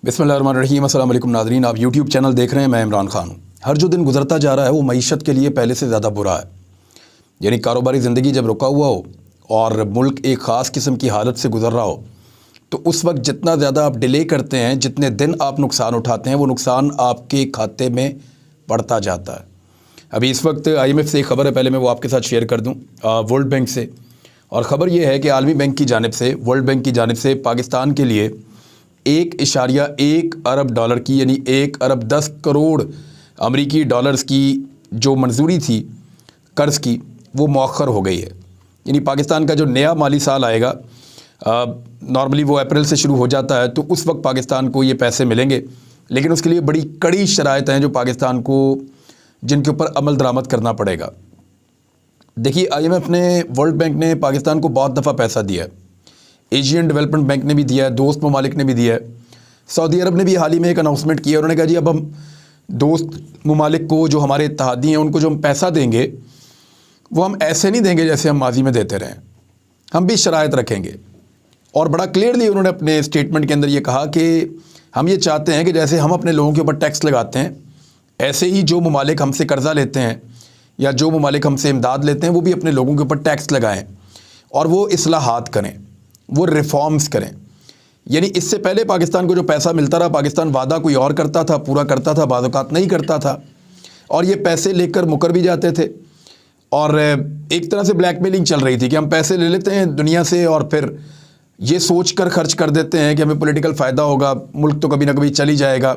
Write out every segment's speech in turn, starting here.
बिस्मिल्लाहिर्रहमानिर्रहीम। अस्सलाम वालेकुम नाज़रीन, आप यूट्यूब चैनल देख रहे हैं। मैं इमरान खान हूँ। हर जो दिन गुजरता जा रहा है वो मईशत के लिए पहले से ज़्यादा बुरा है। यानी कारोबारी ज़िंदगी जब रुका हुआ हो और मुल्क एक ख़ास किस्म की हालत से गुजर रहा हो, तो उस वक्त जितना ज़्यादा आप डिले करते हैं, जितने दिन आप नुकसान उठाते हैं, वो नुकसान आपके खाते में बढ़ता जाता है। अभी इस वक्त IMF से एक ख़बर है, पहले मैं वो आपके साथ शेयर कर दूँ, वर्ल्ड बैंक से। और ख़बर ये है कि आलमी बैंक की जानिब से, वर्ल्ड बैंक की जानिब से पाकिस्तान के लिए 1.1 अरब डॉलर की, यानी 1 अरब 10 करोड़ अमरीकी डॉलर्स की जो मंजूरी थी कर्ज़ की, वो मौखर हो गई है। यानी पाकिस्तान का जो नया माली साल आएगा, नॉर्मली वो अप्रैल से शुरू हो जाता है, तो उस वक्त पाकिस्तान को ये पैसे मिलेंगे। लेकिन उसके लिए बड़ी कड़ी शराइत हैं जो पाकिस्तान को, जिनके ऊपर अमल दरामद करना पड़ेगा। देखिए, IMF ने, वर्ल्ड बैंक ने पाकिस्तान को बहुत दफ़ा पैसा दिया है। एशियन डेवलपमेंट बैंक ने भी दिया है, दोस्त ममालिक ने भी दिया है। सऊदी अरब ने भी हाल ही में एक अनाउंसमेंट किया। उन्होंने कहा जी अब हम दोस्त ममालिक को, जो हमारे इत्तेहादी हैं, उनको जो हम पैसा देंगे वो हम ऐसे नहीं देंगे जैसे हम माजी में देते रहें, हम भी शराइत रखेंगे। और बड़ा क्लियरली उन्होंने अपने स्टेटमेंट के अंदर ये कहा कि हम ये चाहते हैं कि जैसे हम अपने लोगों के ऊपर टैक्स लगाते हैं, ऐसे ही जो ममालिक हमसे कर्ज़ा लेते हैं या जो ममालिक हमसे इमदाद लेते हैं, वो भी अपने लोगों के ऊपर टैक्स लगाएं और वो इस्लाहात करें, वो रिफॉर्म्स करें। यानी इससे पहले पाकिस्तान को जो पैसा मिलता रहा, पाकिस्तान वादा कोई और करता था, पूरा करता था, बाज़ औक़ात नहीं करता था, और ये पैसे लेकर मुकर भी जाते थे। और एक तरह से ब्लैकमेलिंग चल रही थी कि हम पैसे ले लेते हैं दुनिया से और फिर ये सोच कर खर्च कर देते हैं कि हमें पॉलिटिकल फ़ायदा होगा, मुल्क तो कभी ना कभी चल ही जाएगा।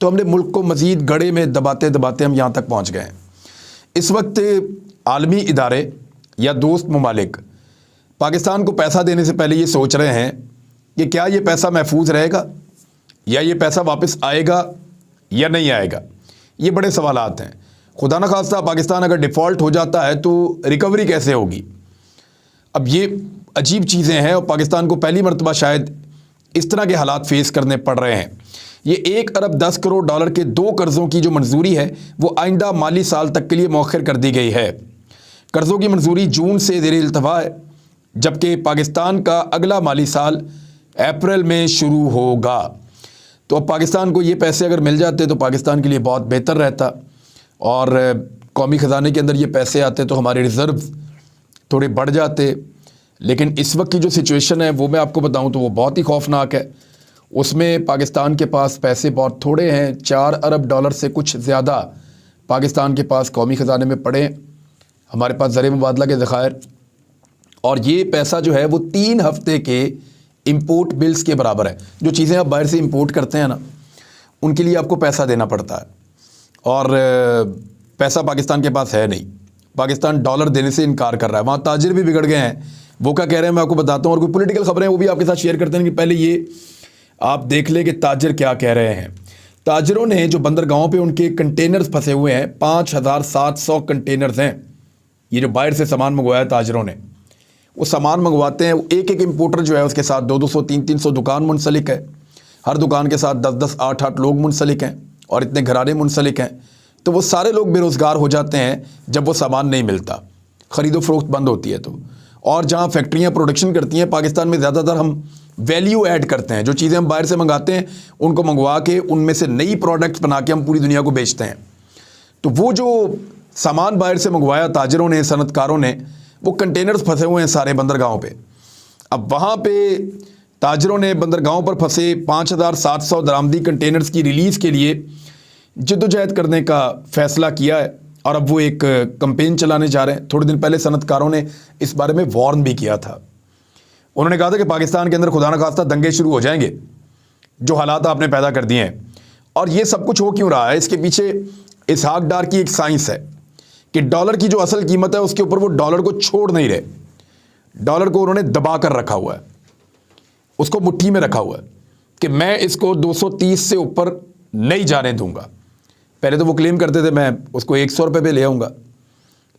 तो हमने मुल्क को मज़ीद गड़े में दबाते दबाते हम यहाँ तक पहुँच गए हैं। इस वक्त आलमी इदारे या दोस्त ममालिक पाकिस्तान को पैसा देने से पहले ये सोच रहे हैं कि क्या ये पैसा महफूज रहेगा या ये पैसा वापस आएगा या नहीं आएगा। ये बड़े सवालात हैं। खुदा न खास्ता पाकिस्तान अगर डिफ़ॉल्ट हो जाता है तो रिकवरी कैसे होगी। अब ये अजीब चीज़ें हैं और पाकिस्तान को पहली मरतबा शायद इस तरह के हालात फेस करने पड़ रहे हैं। ये 1 अरब 10 करोड़ डॉलर के 2 कर्ज़ों की जो मंजूरी है वो आइंदा माली साल तक के लिए मौखर कर दी गई है। कर्ज़ों की मंजूरी जून से ज़ेर इल्तवा है, जबकि पाकिस्तान का अगला माली साल अप्रैल में शुरू होगा। तो अब पाकिस्तान को ये पैसे अगर मिल जाते तो पाकिस्तान के लिए बहुत बेहतर रहता और कौमी ख़जाने के अंदर ये पैसे आते तो हमारे रिज़र्व थोड़े बढ़ जाते। लेकिन इस वक्त की जो सिचुएशन है वो मैं आपको बताऊं तो वो बहुत ही खौफनाक है। उसमें पाकिस्तान के पास पैसे बहुत थोड़े हैं। 4 अरब डॉलर से कुछ ज़्यादा पाकिस्तान के पास कौमी ख़जाने में पड़े, हमारे पास ज़र मुबादला के ज़खायर, और ये पैसा जो है वो 3 हफ्ते के इंपोर्ट बिल्स के बराबर है। जो चीज़ें आप बाहर से इंपोर्ट करते हैं ना, उनके लिए आपको पैसा देना पड़ता है और पैसा पाकिस्तान के पास है नहीं। पाकिस्तान डॉलर देने से इनकार कर रहा है। वहाँ ताजिर भी बिगड़ गए हैं। वो क्या कह रहे हैं मैं आपको बताता हूँ, और कोई पॉलिटिकल खबरें वो भी आपके साथ शेयर करते हैं कि पहले ये आप देख लें कि ताजिर क्या कह रहे हैं। ताजिरों ने जो बंदरगाहों पे उनके कंटेनर्स फंसे हुए हैं, 5700 कंटेनर्स हैं। ये जो बाहर से सामान मंगवाया है ताजिरों ने, वो सामान मंगवाते हैं। एक एक इंपोर्टर जो है उसके साथ 200-200 300-300 दुकान मुंसलिक है। हर दुकान के साथ 10-10 8-8 लोग मुंसलिक हैं और इतने घराने मुंसलिक हैं। तो वो सारे लोग बेरोज़गार हो जाते हैं जब वो सामान नहीं मिलता, ख़रीदो फरोख्त बंद होती है तो। और जहाँ फैक्ट्रियाँ प्रोडक्शन करती हैं, पाकिस्तान में ज़्यादातर हम वैल्यू ऐड करते हैं। जो चीज़ें हम बाहर से मंगाते हैं उनको मंगवा के उनमें से नई प्रोडक्ट्स बना के हम पूरी दुनिया को बेचते हैं। तो वो जो सामान बाहर से मंगवाया ताजिरों ने, सनतकारों ने, वो कंटेनर्स फंसे हुए हैं सारे बंदरगाहों पे। अब वहाँ पे ताजिरों ने बंदरगाहों पर फंसे 5700 दरामदी कंटेनर्स की रिलीज़ के लिए जद्दोजहद करने का फ़ैसला किया है और अब वो एक कैंपेन चलाने जा रहे हैं। थोड़े दिन पहले सनतकारों ने इस बारे में वार्न भी किया था। उन्होंने कहा था कि पाकिस्तान के अंदर खुदा न खास्ता दंगे शुरू हो जाएंगे, जो हालात आपने पैदा कर दिए हैं। और ये सब कुछ हो क्यों रहा है, इसके पीछे इसहाक डार की एक साइंस है कि डॉलर की जो असल कीमत है उसके ऊपर वो डॉलर को छोड़ नहीं रहे। डॉलर को उन्होंने दबा कर रखा हुआ है, उसको मुट्ठी में रखा हुआ है कि मैं इसको 230 से ऊपर नहीं जाने दूंगा। पहले तो वो क्लेम करते थे मैं उसको 100 रुपये पे ले आऊँगा,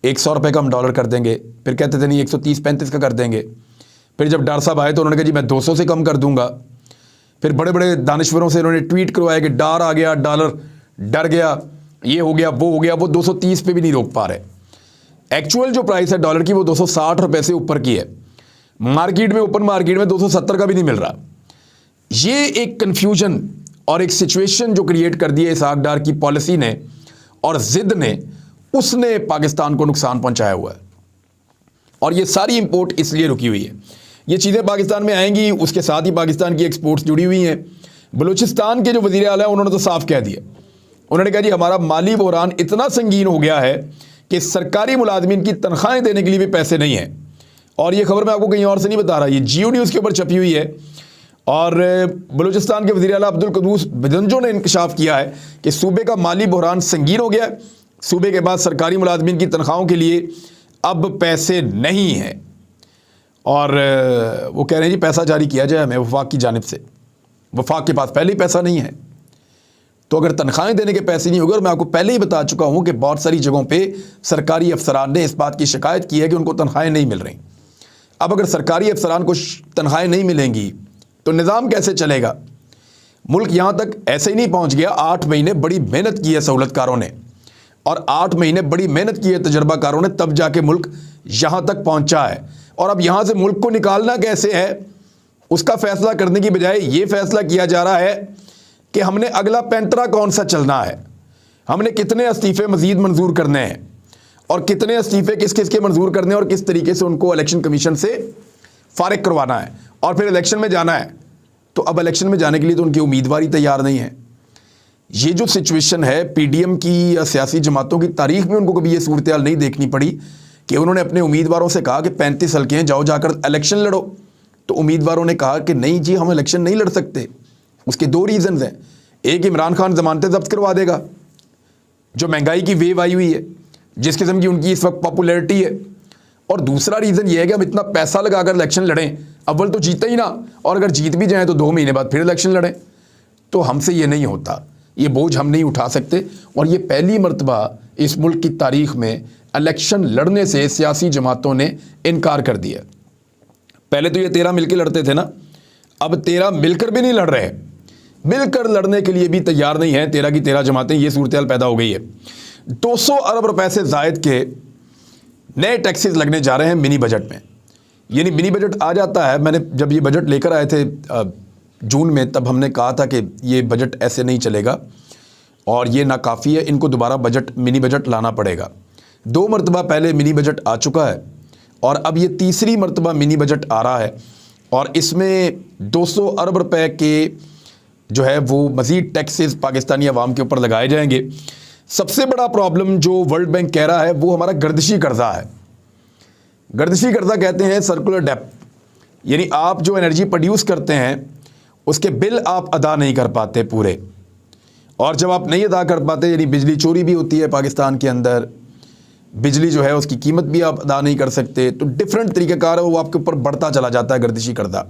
100 रुपये का हम डॉलर कर देंगे। फिर कहते थे नहीं 130-135 का कर देंगे। फिर जब डार साहब आए तो उन्होंने कहा जी मैं 200 से कम कर दूंगा। फिर बड़े बड़े दानिश्वरों से उन्होंने ट्वीट करवाया कि डार आ गया, डॉलर डर गया, ये हो गया, वो हो गया। वो 230 पे भी नहीं रोक पा रहे। एक्चुअल जो प्राइस है डॉलर की वो 260 रुपये से ऊपर की है। मार्केट में, ओपन मार्केट में 270 का भी नहीं मिल रहा। ये एक कन्फ्यूजन और एक सिचुएशन जो क्रिएट कर दी है इसहाक डार की पॉलिसी ने और जिद ने, उसने पाकिस्तान को नुकसान पहुंचाया हुआ है। और ये सारी इंपोर्ट इसलिए रुकी हुई है। ये चीज़ें पाकिस्तान में आएंगी, उसके साथ ही पाकिस्तान की एक्सपोर्ट्स जुड़ी हुई हैं। बलूचिस्तान के जो वज़ीर आला हैं उन्होंने तो साफ कह दिया, उन्होंने कहा जी हमारा माली बहरान इतना संगीन हो गया है कि सरकारी मुलाजमीन की तनख्वाहें देने के लिए भी पैसे नहीं हैं। और ये खबर मैं आपको कहीं और से नहीं बता रहा, ये जियो न्यूज़ के ऊपर छपी हुई है। और बलूचिस्तान के वज़ीर आला अब्दुल कुद्दूस बदंजो ने इंकशाफ किया है कि सूबे का माली बहरान संगीन हो गया है। सूबे के बाद सरकारी मुलाजमीन की तनख्वाहों के लिए अब पैसे नहीं हैं। और वो कह रहे हैं जी पैसा जारी किया जाए हमें वफाक की जानिब से। वफाक के पास पहले ही पैसा नहीं है, तो अगर तनख्वाहें देने के पैसे नहीं होंगे, और मैं आपको पहले ही बता चुका हूं कि बहुत सारी जगहों पे सरकारी अफसरान ने इस बात की शिकायत की है कि उनको तनख्वाहें नहीं मिल रही। अब अगर सरकारी अफसरान को तनख्वाहें नहीं मिलेंगी तो निज़ाम कैसे चलेगा? मुल्क यहाँ तक ऐसे ही नहीं पहुँच गया। 8 महीने बड़ी मेहनत की है सहूलतकारों ने, और 8 महीने बड़ी मेहनत की है तजर्बाकारों ने, तब जाके मुल्क यहाँ तक पहुँचा है। और अब यहाँ से मुल्क को निकालना कैसे है, उसका फैसला करने की बजाय ये फैसला किया जा रहा है कि हमने अगला पैंतरा कौन सा चलना है, हमने कितने इस्तीफ़े मज़ीद मंजूर करने हैं, और कितने इस्तीफ़े किस किस के मंजूर करने हैं, और किस तरीके से उनको इलेक्शन कमीशन से फारिग करवाना है, और फिर इलेक्शन में जाना है। तो अब इलेक्शन में जाने के लिए तो उनकी उम्मीदवारी तैयार नहीं है। ये जो सिचुएशन है पीडीएम की या सियासी जमातों की तारीख में, उनको कभी ये सूरत हाल नहीं देखनी पड़ी कि उन्होंने अपने उम्मीदवारों से कहा कि 35 हल्के हैं, जाओ जाकर इलेक्शन लड़ो। तो उम्मीदवारों ने कहा कि नहीं जी हम इलेक्शन नहीं लड़ सकते। उसके 2 रीज़न्स हैं, एक इमरान खान ज़मानतें ज़ब्त करवा देगा, जो महंगाई की वेव आई हुई है, जिस किस्म की उनकी इस वक्त पॉपुलैरिटी है, और दूसरा रीज़न ये है कि हम इतना पैसा लगाकर इलेक्शन लड़ें, अव्वल तो जीते ही ना, और अगर जीत भी जाएँ तो 2 महीने बाद फिर इलेक्शन लड़ें। तो हमसे ये नहीं होता, ये बोझ हम नहीं उठा सकते। और ये पहली मर्तबा इस मुल्क की तारीख में इलेक्शन लड़ने से सियासी जमातों ने इनकार कर दिया। पहले तो ये 13 मिलकर लड़ते थे ना, अब 13 मिलकर भी नहीं लड़ रहे, मिलकर लड़ने के लिए भी तैयार नहीं है 13 की 13 जमातें। ये सूरत हाल पैदा हो गई है। 200 अरब रुपए से जायद के नए टैक्सेस लगने जा रहे हैं मिनी बजट में। यानी मिनी बजट आ जाता है, मैंने जब ये बजट लेकर आए थे जून में, तब हमने कहा था कि ये बजट ऐसे नहीं चलेगा और ये नाकाफ़ी है, इनको दोबारा मिनी बजट लाना पड़ेगा। 2 मरतबा पहले मिनी बजट आ चुका है और अब ये तीसरी मरतबा मिनी बजट आ रहा है, और इसमें 200 अरब रुपए के जो है वो मज़ीद टैक्सेस पाकिस्तानी अवाम के ऊपर लगाए जाएंगे। सबसे बड़ा प्रॉब्लम जो वर्ल्ड बैंक कह रहा है वो हमारा गर्दिशी कर्जा है। गर्दिशी कर्जा कहते हैं सर्कुलर डेब्ट, यानी आप जो एनर्जी प्रोड्यूस करते हैं उसके बिल आप अदा नहीं कर पाते पूरे, और जब आप नहीं अदा कर पाते, यानी बिजली चोरी भी होती है पाकिस्तान के अंदर, बिजली जो है उसकी कीमत भी आप अदा नहीं कर सकते, तो डिफरेंट तरीक़ेकार है वो आपके ऊपर बढ़ता चला जाता है गर्दिशी कर्जा।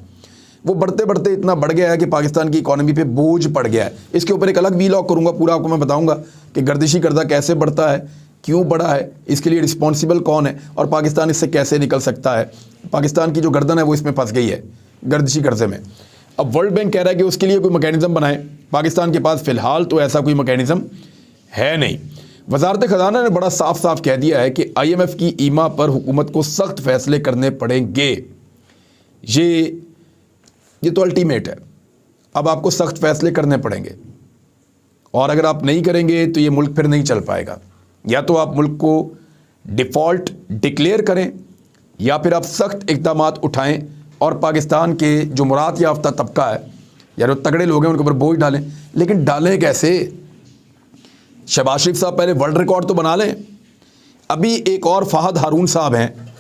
वो बढ़ते बढ़ते इतना बढ़ गया है कि पाकिस्तान की इकॉनमी पे बोझ पड़ गया है। इसके ऊपर एक अलग वीलॉग करूँगा, पूरा आपको मैं बताऊँगा कि गर्दिशी कर्जा कैसे बढ़ता है, क्यों बढ़ा है, इसके लिए रिस्पॉन्सिबल कौन है, और पाकिस्तान इससे कैसे निकल सकता है। पाकिस्तान की जो गर्दन है वो इसमें फंस गई है गर्दिशी कर्जे में। अब वर्ल्ड बैंक कह रहा है कि उसके लिए कोई मैकेनिज़्म बनाए। पाकिस्तान के पास फ़िलहाल तो ऐसा कोई मैकेनिज़्म है नहीं। वजारत ख़जाना ने बड़ा साफ साफ कह दिया है कि IMF की ईमा पर हुकूमत को सख्त फैसले करने पड़ेंगे। ये तो अल्टीमेट है, अब आपको सख्त फैसले करने पड़ेंगे, और अगर आप नहीं करेंगे तो ये मुल्क फिर नहीं चल पाएगा। या तो आप मुल्क को डिफ़ॉल्ट डिक्लेयर करें, या फिर आप सख्त इक़दाम उठाएं और पाकिस्तान के जो मुराद याफ्ता तबका है या जो तगड़े लोग हैं उनके ऊपर बोझ डालें। लेकिन डालें कैसे? शहबाज शरीफ साहब पहले वर्ल्ड रिकॉर्ड तो बना लें। अभी एक और फ़हद हारून साहब हैं,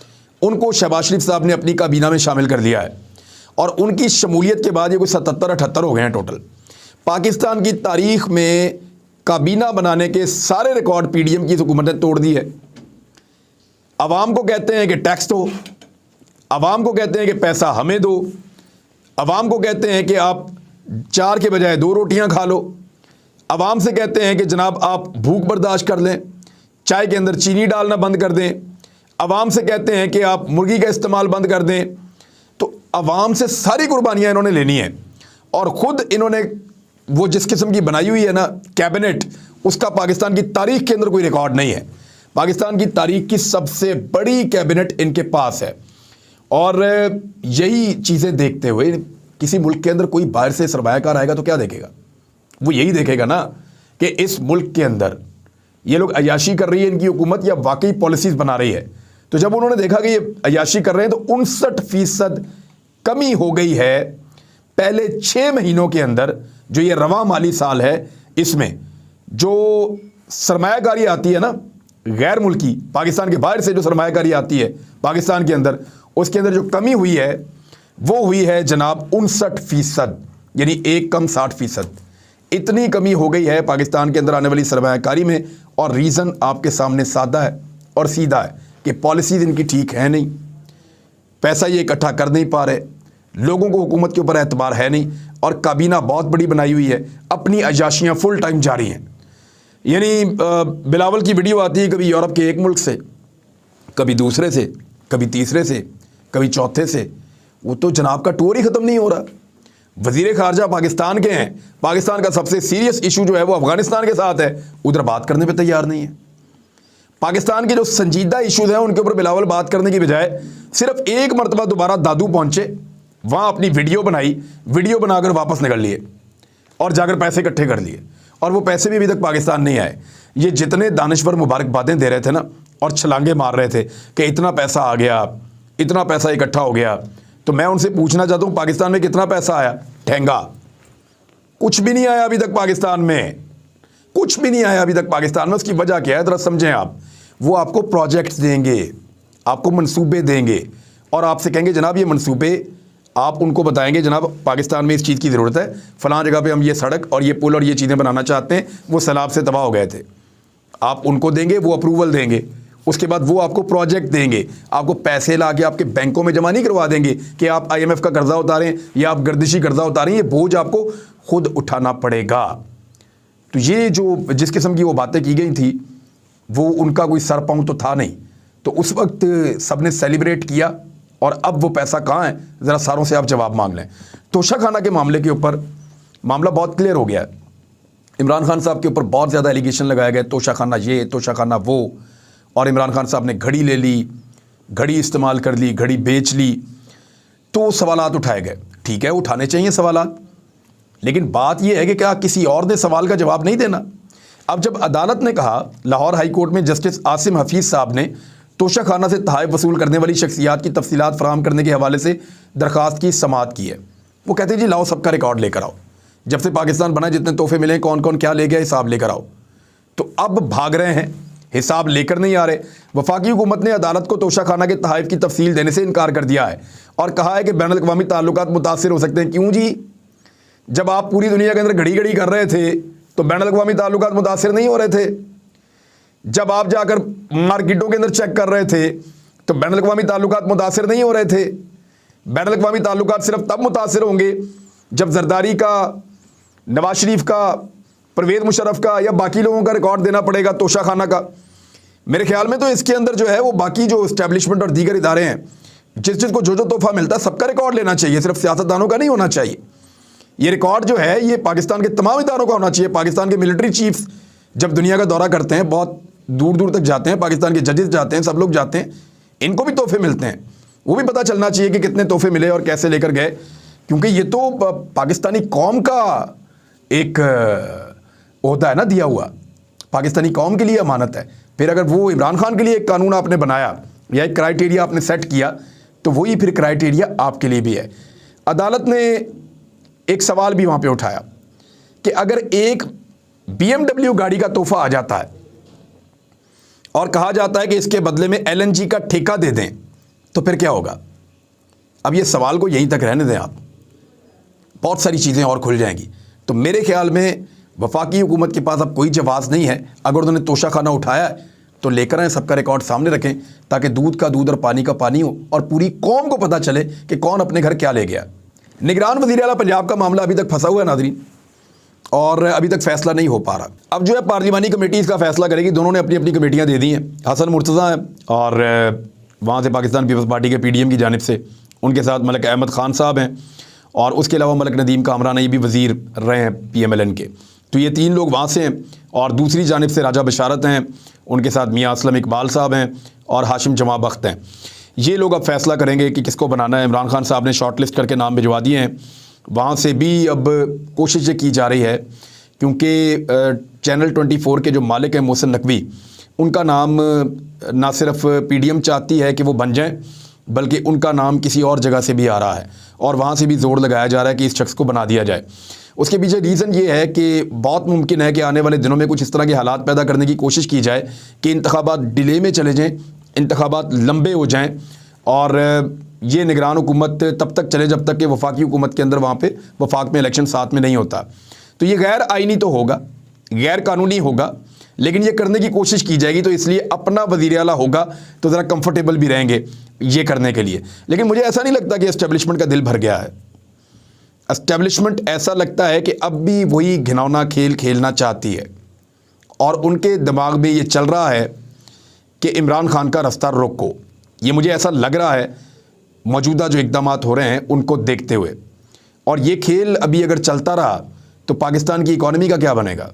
उनको शहबाज शरीफ साहब ने अपनी काबीना में शामिल कर लिया है, और उनकी शमूलियत के बाद ये कोई 77-78 हो गए हैं टोटल। पाकिस्तान की तारीख में काबीना बनाने के सारे रिकॉर्ड PDM की हुकूमत ने तोड़ दी है। अवाम को कहते हैं कि टैक्स दो, अवाम को कहते हैं कि पैसा हमें दो, अवाम को कहते हैं कि आप 4 के बजाय 2 रोटियां खा लो, अवाम से कहते हैं कि जनाब आप भूख बर्दाश्त कर लें, चाय के अंदर चीनी डालना बंद कर दें, अवाम से कहते हैं कि आप मुर्गी का इस्तेमाल बंद कर दें। तो अवाम से सारी कुर्बानियाँ इन्होंने लेनी है, और ख़ुद इन्होंने वो जिस किस्म की बनाई हुई है ना कैबिनेट, उसका पाकिस्तान की तारीख के अंदर कोई रिकॉर्ड नहीं है। पाकिस्तान की तारीख की सबसे बड़ी कैबिनेट इनके पास है, और यही चीज़ें देखते हुए किसी मुल्क के अंदर कोई बाहर से सरमायाकार आएगा तो क्या देखेगा? वो यही देखेगा ना कि इस मुल्क के अंदर ये लोग अय्याशी कर रही है इनकी हुकूमत या वाकई पॉलिसीज बना रही है। तो जब उन्होंने देखा कि ये अय्याशी कर रहे हैं तो 59% कमी हो गई है पहले 6 महीनों के अंदर, जो ये रवां माली साल है इसमें जो सरमायाकारी आती है ना गैर मुल्की, पाकिस्तान के बाहर से जो सरमायाकारी आती है पाकिस्तान के अंदर, उसके अंदर जो कमी हुई है वो हुई है जनाब 59%, यानी एक कम 60%। इतनी कमी हो गई है पाकिस्तान के अंदर आने वाली सरमायाकारी में। और रीज़न आपके सामने सादा है और सीधा है कि पॉलिसीज इनकी ठीक है नहीं, पैसा ये इकट्ठा कर नहीं पा रहे, लोगों को हुकूमत के ऊपर एतबार है नहीं, और काबीना बहुत बड़ी बनाई हुई है, अपनी अय्याशियाँ फुल टाइम जारी हैं। यानी बिलावल की वीडियो आती है कभी यूरोप के एक मुल्क से, कभी दूसरे से, कभी तीसरे से, कभी चौथे से। वो तो जनाब का टूर ही ख़त्म नहीं हो रहा। वज़ीर ख़ारजा पाकिस्तान के हैं, पाकिस्तान का सबसे सीरियस इशू जो है वो अफ़गानिस्तान के साथ है, उधर बात करने पे तैयार नहीं है। पाकिस्तान के जो संजीदा इशूज़ हैं उनके ऊपर बिलावल बात करने की बजाय सिर्फ एक मरतबा दोबारा दादू पहुँचे, वहाँ अपनी वीडियो बनाई, वीडियो बनाकर वापस निकल लिए और जाकर पैसे इकट्ठे कर लिए, और वो पैसे भी अभी तक पाकिस्तान नहीं आए। ये जितने दानिश्वर मुबारकबादें दे रहे थे ना और छलांगे मार रहे थे कि इतना पैसा आ गया, इतना पैसा इकट्ठा हो गया, तो मैं उनसे पूछना चाहता हूँ पाकिस्तान में कितना पैसा आया? ठेंगा, कुछ भी नहीं आया अभी तक पाकिस्तान में, कुछ भी नहीं आया अभी तक पाकिस्तान में। उसकी वजह क्या है ज़रा समझें आप। वो आपको प्रोजेक्ट्स देंगे, आपको मंसूबे देंगे और आपसे कहेंगे जनाब ये मंसूबे, आप उनको बताएंगे जनाब पाकिस्तान में इस चीज़ की ज़रूरत है, फ़लाँ जगह पे हम ये सड़क और ये पुल और ये चीज़ें बनाना चाहते हैं, वो सैलाब से तबाह हो गए थे। आप उनको देंगे, वो अप्रूवल देंगे, उसके बाद वो आपको प्रोजेक्ट देंगे, आपको पैसे ला के आपके बैंकों में जमा नहीं करवा देंगे कि आप IMF का कर्जा उतारें या आप गर्दिशी कर्जा उतारें, ये बोझ आपको खुद उठाना पड़ेगा। तो ये जो जिस किस्म की वो बातें की गई थी वो उनका कोई सर पाँव तो था नहीं, तो उस वक्त सब ने सेलिब्रेट किया, और अब वो पैसा कहाँ है ज़रा सारों से आप जवाब मांग लें। तोशाखाना के मामले के ऊपर मामला बहुत क्लियर हो गया है। इमरान खान साहब के ऊपर बहुत ज़्यादा एलिगेशन लगाए गए, तोशाखाना ये, तोशाखाना वो, और इमरान खान साहब ने घड़ी ले ली, घड़ी इस्तेमाल कर ली, घड़ी बेच ली, तो सवालात उठाए गए। ठीक है, उठाने चाहिए सवालात, लेकिन बात यह है कि क्या किसी और ने सवाल का जवाब नहीं देना? अब जब अदालत ने कहा, लाहौर हाई कोर्ट में जस्टिस आसिम हफीज़ साहब ने तोशाखाना से तहफ़्फ़ुज़ वसूल करने वाली शख्सियात की तफसीलात फराहम करने के हवाले से दरख्वास्त की समाअत की है। वो कहते हैं जी लाओ सबका रिकॉर्ड लेकर आओ, जब से पाकिस्तान बना जितने तोहफे मिले, कौन कौन क्या ले गया, हिसाब लेकर आओ। तो अब भाग रहे हैं, हिसाब लेकर नहीं आ रहे। वफाकी हुकूमत ने अदालत को तोशाखाना के तहफ़्फ़ुज़ की तफसील देने से इनकार कर दिया है और कहा है कि बैनुल-अक़वामी ताल्लुकात मुतासिर हो सकते हैं। क्यों जी? जब आप पूरी दुनिया के अंदर घड़ी घड़ी कर रहे थे तो बैनुल-अक़वामी ताल्लुकात मुतासिर नहीं हो रहे थे? जब आप जाकर मार्केटों के अंदर चेक कर रहे थे तो बैनुल-अक़वामी ताल्लुकात मुतासिर नहीं हो रहे थे? बैनुल-अक़वामी ताल्लुकात सिर्फ तब मुतासिर होंगे जब जरदारी का, नवाज शरीफ का, परवेज़ मुशर्रफ का या बाकी लोगों का रिकॉर्ड देना पड़ेगा तोशाखाना का। मेरे ख्याल में तो इसके अंदर जो है वो बाकी जो इस्टेब्लिशमेंट और दीगर इदारे हैं, जिस चीज़ को जो जो तोहफा मिलता है सबका रिकॉर्ड लेना चाहिए, सिर्फ सियासतदानों का नहीं होना चाहिए। ये रिकॉर्ड जो है ये पाकिस्तान के तमाम इदारों का होना चाहिए। पाकिस्तान के मिलिट्री चीफ्स जब दुनिया का दौरा करते हैं, बहुत दूर दूर तक जाते हैं, पाकिस्तान के जजेस जाते हैं, सब लोग जाते हैं, इनको भी तोहफे मिलते हैं, वो भी पता चलना चाहिए कि कितने तोहफे मिले और कैसे लेकर गए, क्योंकि ये तो पाकिस्तानी कौम का एक होता है ना दिया हुआ, पाकिस्तानी कौम के लिए अमानत है। फिर अगर वो इमरान खान के लिए एक कानून आपने बनाया या एक क्राइटेरिया आपने सेट किया तो वही फिर क्राइटेरिया आपके लिए भी है। अदालत ने एक सवाल भी वहाँ पे उठाया कि अगर एक BMW गाड़ी का तोहफा आ जाता है और कहा जाता है कि इसके बदले में LNG का ठेका दे दें तो फिर क्या होगा? अब ये सवाल को यहीं तक रहने दें आप, बहुत सारी चीज़ें और खुल जाएंगी। तो मेरे ख्याल में वफाकी हुकूमत के पास अब कोई जवाब नहीं है। अगर उन्होंने तोशाखाना उठाया है तो लेकर आए, सबका रिकॉर्ड सामने रखें ताकि दूध का दूध और पानी का पानी हो और पूरी कौम को पता चले कि कौन अपने घर क्या ले गया। निगरान वज़ीर आला पंजाब का मामला अभी तक फंसा हुआ है नाज़रीन, और अभी तक फैसला नहीं हो पा रहा। अब जो है पार्लिमानी कमेटी इसका फैसला करेगी। दोनों ने अपनी अपनी कमेटियाँ दे दी हैं। हसन मुर्तज़ा है और वहाँ से पाकिस्तान पीपल्स पार्टी के PDM की जानिब से, उनके साथ मलिक अहमद ख़ान साहब हैं, और उसके अलावा मलिक नदीम कामरान ये भी वज़ीर रहे हैं PMLN के। तो ये 3 लोग वहाँ से हैं, और दूसरी जानिब से राजा बशारत हैं, उनके साथ मियाँ असलम इकबाल साहब हैं और हाशिम जमा बख्त हैं। ये लोग अब फैसला करेंगे कि किसको बनाना है। इमरान खान साहब ने शॉर्ट लिस्ट करके नाम भिजवा दिए हैं। वहाँ से भी अब कोशिश ये की जा रही है क्योंकि चैनल 24 के जो मालिक हैं मोहसिन नकवी, उनका नाम ना सिर्फ पीडीएम चाहती है कि वो बन जाएं, बल्कि उनका नाम किसी और जगह से भी आ रहा है और वहाँ से भी ज़ोर लगाया जा रहा है कि इस शख्स को बना दिया जाए। उसके पीछे रीज़न ये है कि बहुत मुमकिन है कि आने वाले दिनों में कुछ इस तरह के हालात पैदा करने की कोशिश की जाए कि इंतखाबात डिले में चले जाएँ, इंतखाबात लंबे हो जाएँ और ये निगरान हुकूमत तब तक चले जब तक कि वफाकी हुकूमत के अंदर वहाँ पे वफाक में इलेक्शन साथ में नहीं होता। तो ये गैर आइनी तो होगा, गैर कानूनी होगा, लेकिन ये करने की कोशिश की जाएगी। तो इसलिए अपना वज़ीर आला होगा तो ज़रा कंफर्टेबल भी रहेंगे ये करने के लिए। लेकिन मुझे ऐसा नहीं लगता कि एस्टेब्लिशमेंट का दिल भर गया है। एस्टेब्लिशमेंट ऐसा लगता है कि अब भी वही घिनौना खेल खेलना चाहती है और उनके दिमाग में ये चल रहा है कि इमरान खान का रास्ता रोको। ये मुझे ऐसा लग रहा है मौजूदा जो इक़दामात हो रहे हैं उनको देखते हुए। और ये खेल अभी अगर चलता रहा तो पाकिस्तान की इकॉनमी का क्या बनेगा?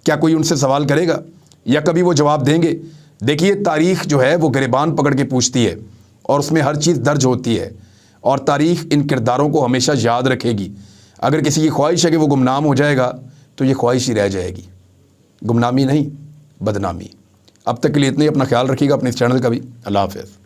क्या कोई उनसे सवाल करेगा या कभी वो जवाब देंगे? देखिए, तारीख़ जो है वो गिरबान पकड़ के पूछती है और उसमें हर चीज़ दर्ज होती है और तारीख़ इन किरदारों को हमेशा याद रखेगी। अगर किसी की ख्वाहिश है कि वो गुमनाम हो जाएगा तो ये ख्वाहिश ही रह जाएगी, गुमनामी नहीं, बदनामी। अब तक के लिए इतना ही। अपना ख्याल रखिएगा, अपने इस चैनल का भी। अल्लाह हाफ़िज़।